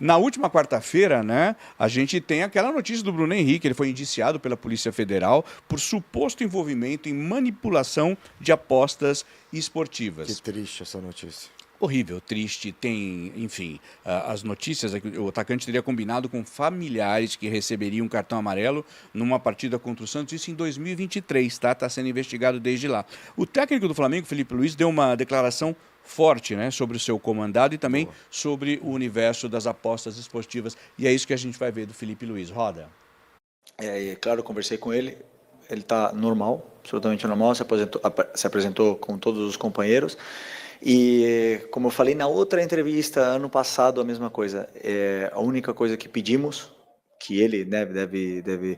Na última quarta-feira, né, a gente tem aquela notícia do Bruno Henrique. Ele foi indiciado pela Polícia Federal por suposto envolvimento em manipulação de apostas esportivas. Que triste essa notícia. Horrível, triste, tem, enfim, as notícias, o atacante teria combinado com familiares que receberiam um cartão amarelo numa partida contra o Santos, isso em 2023, tá? Está sendo investigado desde lá. O técnico do Flamengo, Felipe Luiz, deu uma declaração forte, né, sobre o seu comandado e também sobre o universo das apostas esportivas, e é isso que a gente vai ver do Felipe Luiz. Roda. Claro, eu conversei com ele, ele está normal, absolutamente normal, se apresentou com todos os companheiros. E, como eu falei na outra entrevista, ano passado, a mesma coisa. A única coisa que pedimos, que ele deve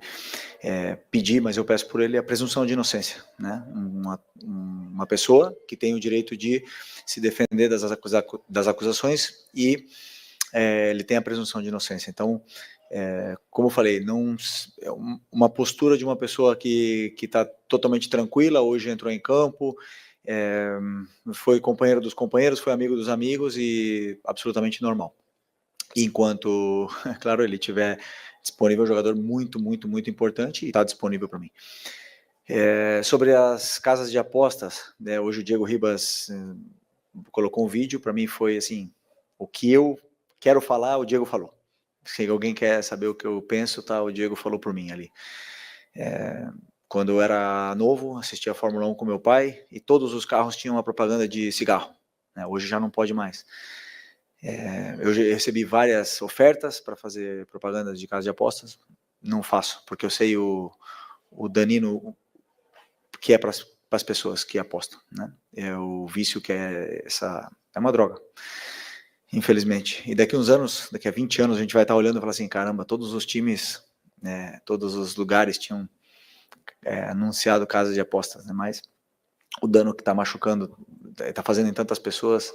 pedir, mas eu peço por ele, é a presunção de inocência, né? Uma pessoa que tem o direito de se defender das acusações e ele tem a presunção de inocência. Então, como eu falei, uma postura de uma pessoa que está totalmente tranquila, hoje entrou em campo, foi companheiro dos companheiros, foi amigo dos amigos e absolutamente normal. Enquanto, claro, ele tiver disponível, um jogador muito, muito, muito importante e está disponível para mim. Sobre as casas de apostas, né, hoje o Diego Ribas colocou um vídeo, para mim foi assim, o que eu quero falar, o Diego falou. Se alguém quer saber o que eu penso, tá, o Diego falou por mim ali. Quando eu era novo, assistia a Fórmula 1 com meu pai e todos os carros tinham uma propaganda de cigarro, né? Hoje já não pode mais. Eu recebi várias ofertas para fazer propaganda de casa de apostas, não faço, porque eu sei o danino que é para as pessoas que apostam, né? É o vício que é uma droga, infelizmente. E daqui uns anos, daqui a 20 anos, a gente vai estar olhando e falar assim, caramba, todos os times, todos os lugares tinham anunciado casas de apostas, né? Mas o dano que está machucando, está fazendo em tantas pessoas,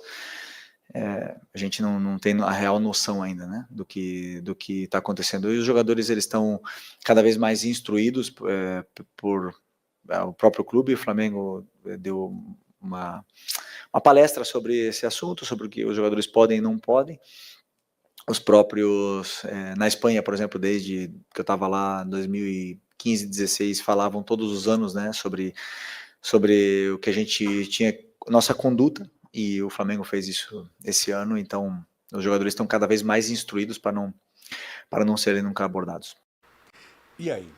a gente não tem a real noção ainda, né, do que está acontecendo. E os jogadores, eles estão cada vez mais instruídos por o próprio clube. O Flamengo deu uma palestra sobre esse assunto, sobre o que os jogadores podem e não podem. Os próprios, na Espanha, por exemplo, desde que eu estava lá em 2015, 2016, falavam todos os anos, né, sobre o que a gente tinha, nossa conduta, e o Flamengo fez isso esse ano. Então os jogadores estão cada vez mais instruídos para não serem nunca abordados. E aí?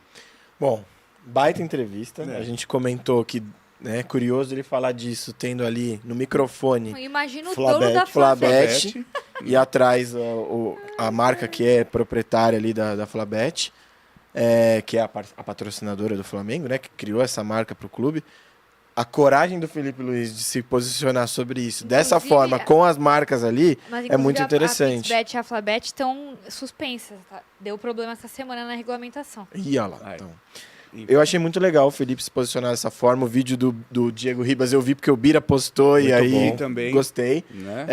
Bom, baita entrevista, a gente comentou que é curioso ele falar disso, tendo ali no microfone imagina o dono da Flabet e atrás a marca que é proprietária ali da Flabet, que é a patrocinadora do Flamengo, né, que criou essa marca para o clube. A coragem do Felipe Luiz de se posicionar sobre isso, dessa forma, com as marcas ali, é muito interessante. A PixBet e a Flabet estão suspensas, tá? Deu problema essa semana na regulamentação. E olha lá, então. Eu achei muito legal o Felipe se posicionar dessa forma. O vídeo do Diego Ribas eu vi porque o Bira postou muito e aí também, gostei. Né?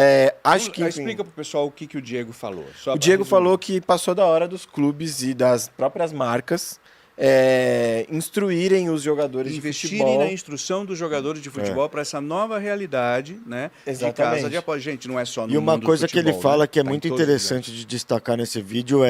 Acho que explica pro pessoal o que o Diego falou. O Diego falou que passou da hora dos clubes e das próprias marcas instruírem os jogadores de futebol. Investirem na instrução dos jogadores de futebol para essa nova realidade, né? Exatamente. De casa de apoio. Gente, não é só no E uma mundo coisa do futebol, que ele fala, né? que é muito interessante de destacar nesse vídeo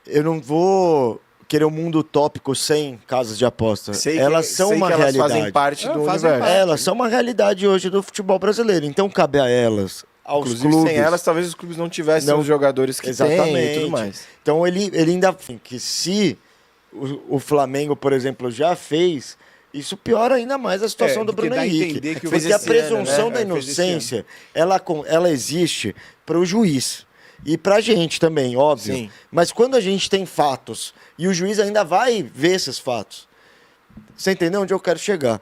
eu não vou querer um mundo utópico sem casas de aposta. Elas são uma realidade. Elas fazem parte do universo. Elas são uma realidade hoje do futebol brasileiro. Então cabe a elas, aos Inclusive, clubes. sem elas, talvez os clubes não tivessem os jogadores que têm e tudo mais. Então ele ainda que se o Flamengo, por exemplo, já fez, isso piora ainda mais a situação do Bruno Henrique. Porque a presunção da inocência, ela existe para o juiz. E pra gente também, óbvio. Sim. Mas quando a gente tem fatos e o juiz ainda vai ver esses fatos, você entendeu onde eu quero chegar?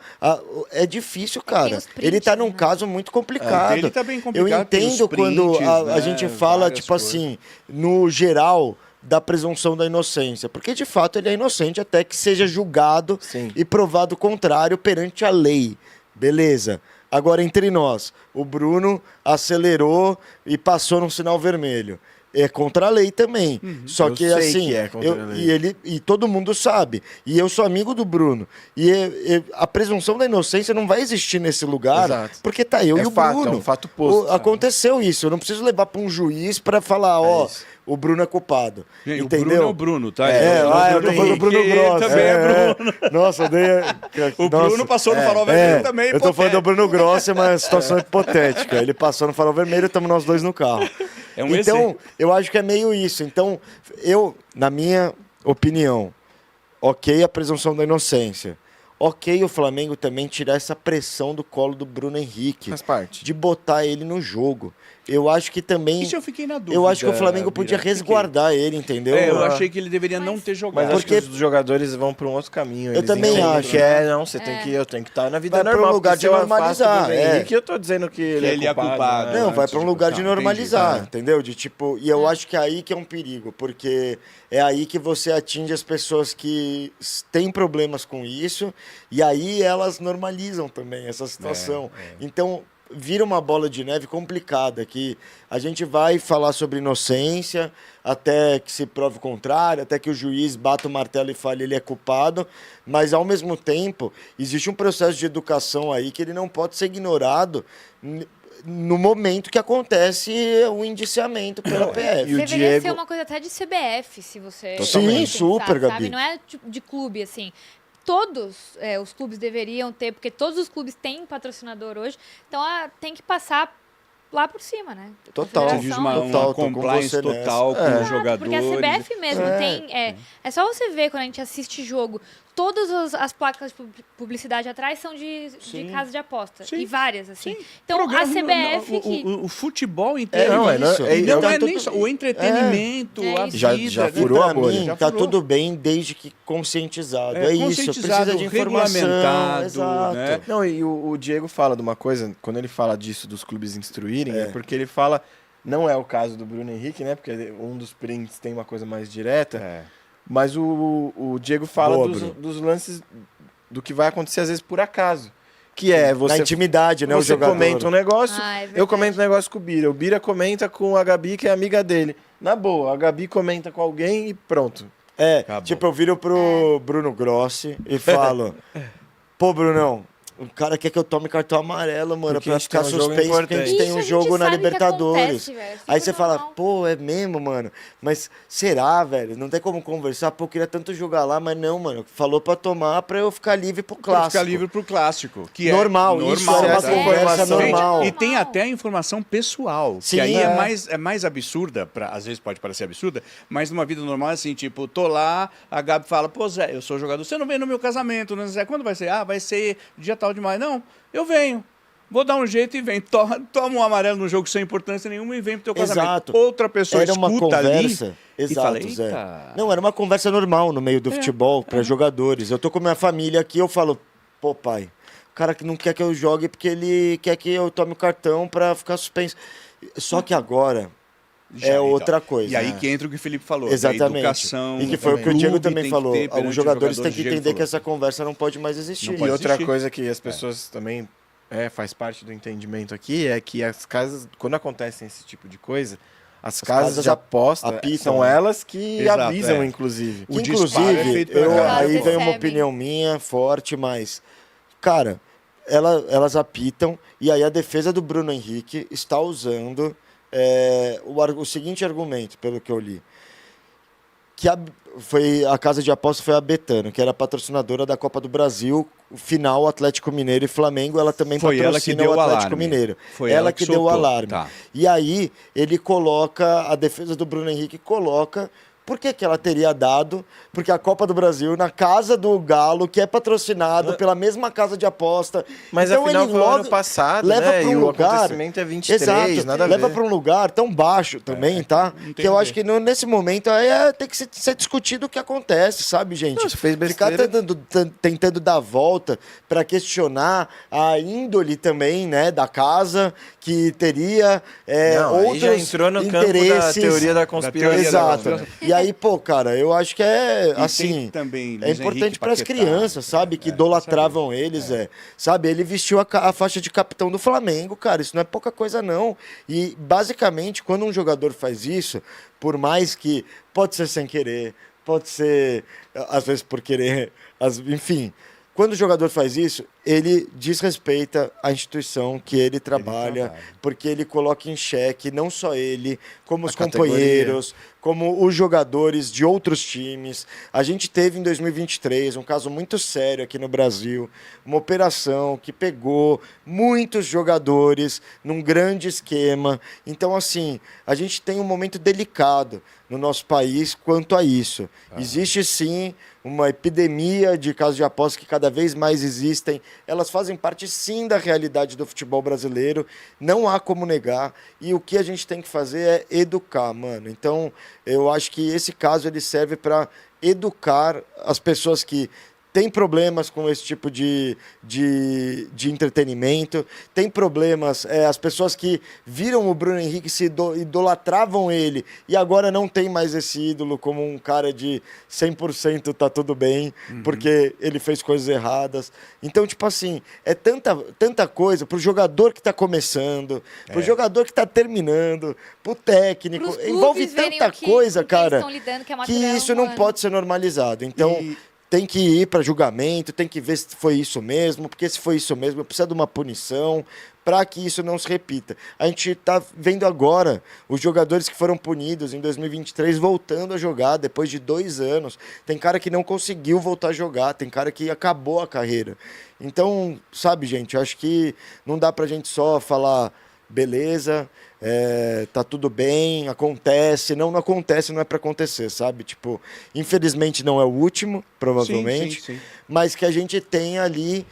É difícil, cara. Ele tá num caso muito complicado. Ele tá bem complicado. Eu entendo quando a gente fala, tipo assim, no geral, da presunção da inocência. Porque, de fato, ele é inocente até que seja julgado e provado o contrário perante a lei. Beleza. Agora, entre nós, o Bruno acelerou e passou num sinal vermelho. é contra a lei também. Só Eu que sei assim, que é contra a lei. e todo mundo sabe. E eu sou amigo do Bruno. E a presunção da inocência não vai existir nesse lugar, Exato. porque tá eu É e o fato, Bruno. é um fato posto, sabe? Aconteceu isso. Eu não preciso levar para um juiz para falar, ó, isso. o Bruno é culpado. Gente, entendeu? o Bruno é o Bruno, tá? Eu tô falando do Bruno Gross. Também é Bruno. Nossa, eu dei. O Bruno passou no farol vermelho também. Eu tô falando do Bruno Gross, é uma situação hipotética. Ele passou no farol vermelho, estamos nós dois no carro. É um Então, exemplo. eu acho que é meio isso. Então, na minha opinião, ok a presunção da inocência. Ok o Flamengo também tirar essa pressão do colo do Bruno Henrique. Faz parte. De botar ele no jogo. Eu acho que também... Isso eu fiquei na dúvida. Eu acho que o Flamengo podia Bira. resguardar ele, entendeu? Eu achei que ele deveria não ter jogado. Mas Porque- acho que os jogadores vão para um outro caminho. Eu Eles também entendem acho. que não, eu tenho que estar na vida Vai pra um normal. lugar porque de se eu afasto normalizar, do Bruno Henrique, eu tô dizendo que ele é culpado. Não, vai antes para um de lugar botar, de entendi, normalizar, tá. entendeu? De tipo, e eu acho que é aí que é um perigo, porque é aí que você atinge as pessoas que têm problemas com isso, e aí elas normalizam também essa situação. Então, vira uma bola de neve complicada, que a gente vai falar sobre inocência, até que se prove o contrário, até que o juiz bata o martelo e fale ele é culpado, mas ao mesmo tempo existe um processo de educação aí que ele não pode ser ignorado no momento que acontece o indiciamento pela PF. E o Deveria Diego- ser uma coisa até de CBF, se você... Sim, pensar, super, Gabi. sabe? Não é de clube, assim. Todos os clubes deveriam ter, porque todos os clubes têm patrocinador hoje, então tem que passar lá por cima, né? Total. Você diz uma Total, tô com compliance você total nessa. com É. os jogadores. Porque a CBF mesmo tem... É só você ver quando a gente assiste jogo, todas as placas de publicidade atrás são de casa de aposta. Sim. E várias, assim. Sim. Então, a Programa- CBF... o futebol inteiro. não, isso. Não Tá é nem tudo- só o entretenimento, É a isso. vida. Já né? furou a Pra bolha. mim, Já tá furou. tudo bem desde que conscientizado. É isso, conscientizado, precisa de informação. regulamentado, Exato. né? Não, e o Diego fala de uma coisa, quando ele fala disso dos clubes instruírem, é porque ele fala, não é o caso do Bruno Henrique, né? Porque um dos prints tem uma coisa mais direta, mas o Diego fala Boa, dos, Bruno. dos lances do que vai acontecer às vezes por acaso. Que é Na você, intimidade, né, o você jogador. comenta um negócio, Ah, é verdade. eu comento um negócio com o Bira comenta com a Gabi, que é amiga dele. Na boa, a Gabi comenta com alguém e pronto. Acabou. Tipo, eu viro pro Bruno Grossi e falo, pô, Brunão, o cara quer que eu tome cartão amarelo, mano, Porque pra a gente ficar tem um jogo suspenso, porque a gente importante. tem Isso um a gente jogo na sabe que Libertadores. acontece, velho. Super Aí você fala, normal. pô, é mesmo, mano? Mas será, velho? Não tem como conversar? Pô, eu queria tanto jogar lá, mas não, mano. Falou pra tomar pra eu ficar livre pro Pra clássico. ficar livre pro clássico. Que Normal, é isso normal. é uma essa conversa informação. normal. E tem até a informação pessoal, Sim, que aí é. é mais absurda, às vezes pode parecer absurda, mas numa vida normal é assim, tipo, tô lá, a Gabi fala, pô Zé, eu sou jogador, você não vem no meu casamento, né, Zé? Quando vai ser? Ah, vai ser dia tal de maio. Não, eu venho. Vou dar um jeito e vem. Toma um amarelo no jogo sem importância nenhuma e vem pro teu casamento. Exato. Outra pessoa Era uma escuta conversa. ali Exato, e fala, Zé. eita. Não, era uma conversa normal no meio do futebol para jogadores. Eu tô com minha família aqui, eu falo, pô, pai, o cara que não quer que eu jogue porque ele quer que eu tome o cartão para ficar suspenso. Só que agora Já, outra coisa. E aí que entra o que o Felipe falou, Exatamente. da educação. E que foi o que o Diego clube também tem que falou. ter perante Os jogadores têm jogadores, que Diego entender que falou. essa conversa não pode mais existir. Não E pode outra existir. coisa que as pessoas também faz parte do entendimento aqui é que as casas, quando acontecem esse tipo de coisa, as casas casas de aposta apitam, são né? elas que Exato, avisam, é. inclusive. O disparo é Inclusive, feito pela eu, casa. aí vem uma Recebem. opinião minha forte, mas, cara, elas apitam e aí a defesa do Bruno Henrique está usando o seguinte argumento, pelo que eu li. Que a casa de aposta foi a Betano, que era patrocinadora da Copa do Brasil, final Atlético Mineiro e Flamengo, ela também Foi ela que patrocina deu o o Atlético alarme. Mineiro. Foi ela ela que que deu o soltou. alarme. Tá. E aí ele coloca, a defesa do Bruno Henrique coloca, por que ela teria dado? Porque a Copa do Brasil, na casa do Galo, que é patrocinado pela mesma casa de aposta. Mas então afinal ele foi logo ano passado, leva né? para E um o lugar. acontecimento é 23, Exato, nada a leva ver. para um lugar tão baixo também, tá? não tem Que eu a acho ver. que nesse momento aí tem que ser discutido o que acontece, sabe, gente? Não, você fez Ficar besteira. tentando dar volta para questionar a índole também, né, da casa, que teria Não, aí outros já entrou no campo da interesses. teoria da conspiração. Exato. E aí, pô, cara, eu acho que E assim, tem também é Luiz importante Henrique para as Paquetá. crianças, sabe? Que idolatravam eles, sabe? Ele vestiu a faixa de capitão do Flamengo, cara, isso não é pouca coisa não. E, basicamente, quando um jogador faz isso, por mais que pode ser sem querer, pode ser, às vezes, por querer, enfim... Quando o jogador faz isso, ele desrespeita a instituição que ele trabalha, porque ele coloca em xeque não só ele, como os companheiros, como os jogadores de outros times. A gente teve em 2023 um caso muito sério aqui no Brasil, uma operação que pegou muitos jogadores num grande esquema. Então, assim, a gente tem um momento delicado no nosso país quanto a isso. Existe, sim, uma epidemia de casos de apostas que cada vez mais existem. Elas fazem parte, sim, da realidade do futebol brasileiro. Não há como negar. E o que a gente tem que fazer é educar, mano. Então, eu acho que esse caso ele serve para educar as pessoas que têm problemas com esse tipo de entretenimento, tem problemas, as pessoas que viram o Bruno Henrique, se idolatravam ele, e agora não tem mais esse ídolo como um cara de 100% tá tudo bem, porque ele fez coisas erradas. Então, tipo assim, é tanta coisa pro jogador que tá começando, pro jogador que tá terminando, pro técnico, Pros envolve clubes verem tanta o que- coisa, com que eles cara, estão lidando, que é que material isso não humano. pode ser normalizado. Então, tem que ir para julgamento, tem que ver se foi isso mesmo, porque se foi isso mesmo, precisa de uma punição para que isso não se repita. A gente está vendo agora os jogadores que foram punidos em 2023 voltando a jogar depois de 2 anos. Tem cara que não conseguiu voltar a jogar, tem cara que acabou a carreira. Então, sabe, gente, eu acho que não dá para a gente só falar beleza, tá tudo bem, acontece. Não acontece, não é para acontecer, sabe? Tipo, infelizmente não é o último, provavelmente, Sim. mas que a gente tem ali,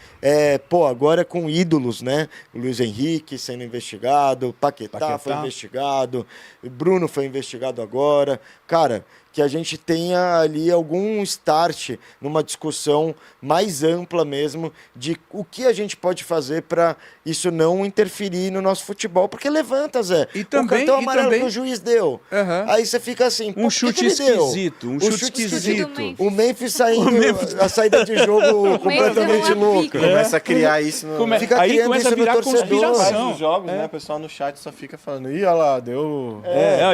agora com ídolos, né? O Luiz Henrique sendo investigado, Paquetá foi investigado, o Bruno foi investigado agora. Cara, que a gente tenha ali algum start numa discussão mais ampla mesmo de o que a gente pode fazer para isso não interferir no nosso futebol, porque levanta, Zé. E o também- cartão amarelo também- que o juiz deu. Aham. Aí você fica assim, pô, Um por que chute que ele deu? esquisito, um O chute chute esquisito. O Memphis saindo, a saída de jogo completamente deu uma louca. pica. Começa a criar isso no... Fica Aí criando começa a isso no virar torcedor. conspiração. Faz os jogos, né? O pessoal no chat só fica falando, ih, olha lá, deu...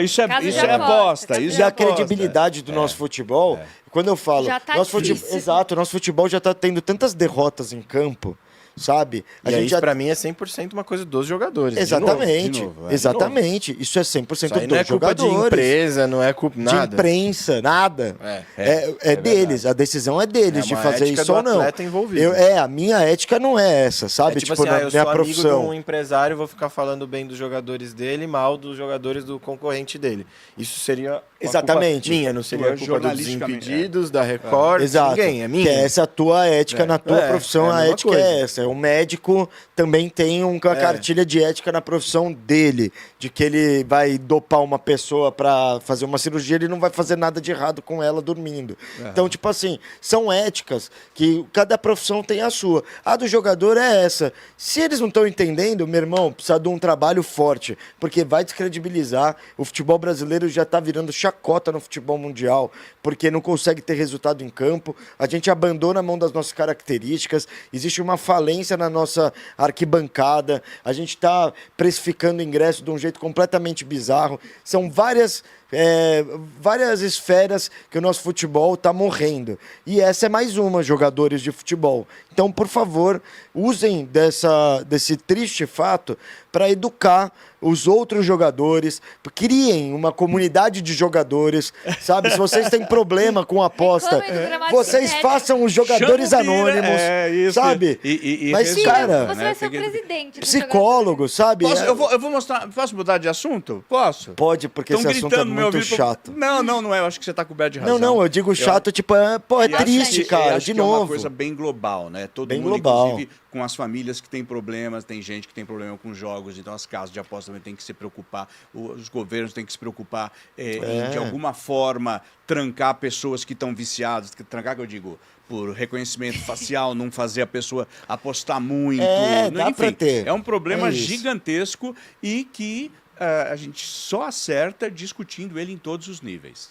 Isso é, Caso de isso é aposta, aposta. caso Isso E é a aposta. credibilidade do nosso futebol, quando eu falo, Já tá nosso difícil. exato, nosso futebol já está tendo tantas derrotas em campo, sabe? E aí, isso pra mim é 100% uma coisa dos jogadores. Exatamente, de novo, exatamente. Isso é 100% Isso aí dos não é culpa jogadores. de empresa, não é culpa De nada. imprensa, nada. É deles, verdade. a decisão é deles É de uma fazer ética isso do ou não. atleta envolvido. A minha ética não é essa, sabe? É tipo assim, na eu minha sou amigo de profissão. um empresário, vou ficar falando bem dos jogadores dele e mal dos jogadores do concorrente dele. Isso seria uma Exatamente. culpa minha, não seria Tua, culpa dos jornalisticamente, Impedidos, da Record, de Exato. ninguém, é minha. Que essa é a tua ética na tua profissão, é a a mesma ética coisa. é essa. O médico também tem uma cartilha de ética na profissão dele, de que ele vai dopar uma pessoa para fazer uma cirurgia, ele não vai fazer nada de errado com ela dormindo. Então, tipo assim, são éticas que cada profissão tem a sua. A do jogador é essa. Se eles não estão entendendo, meu irmão, precisa de um trabalho forte, porque vai descredibilizar. O futebol brasileiro já tá virando chacota no futebol mundial, porque não consegue ter resultado em campo. A gente abandona a mão das nossas características, existe uma falência na nossa arquibancada, a gente está precificando ingresso de um jeito completamente bizarro. São várias esferas que o nosso futebol está morrendo. E essa é mais uma, jogadores de futebol. Então, por favor, usem desse triste fato para educar os outros jogadores, criem uma comunidade de jogadores, sabe? Se vocês têm problema com aposta, Reclamem do gramado vocês sintético. façam os jogadores Chama o Bira, anônimos, sabe? Mas, resolve, cara, Você né? vai ser o Porque- presidente. do psicólogos, sabe? Eu vou mostrar. Posso mudar de assunto? Posso? Pode, porque Estão esse assunto é gritando no meu muito ouvido... chato. Não é. Eu acho que você tá coberto de razão. Não, eu digo chato, tipo, é triste, Eu cara, acho de que novo. É uma coisa bem global, né? Todo Bem mundo, global. inclusive, com as famílias que têm problemas, tem gente que tem problema com jogos, então as casas de aposta também têm que se preocupar, os governos têm que se preocupar em, de alguma forma, trancar pessoas que estão viciadas, trancar que eu digo, por reconhecimento facial, não fazer a pessoa apostar muito. Dá pra ter. É um problema É isso. gigantesco e que a gente só acerta discutindo ele em todos os níveis.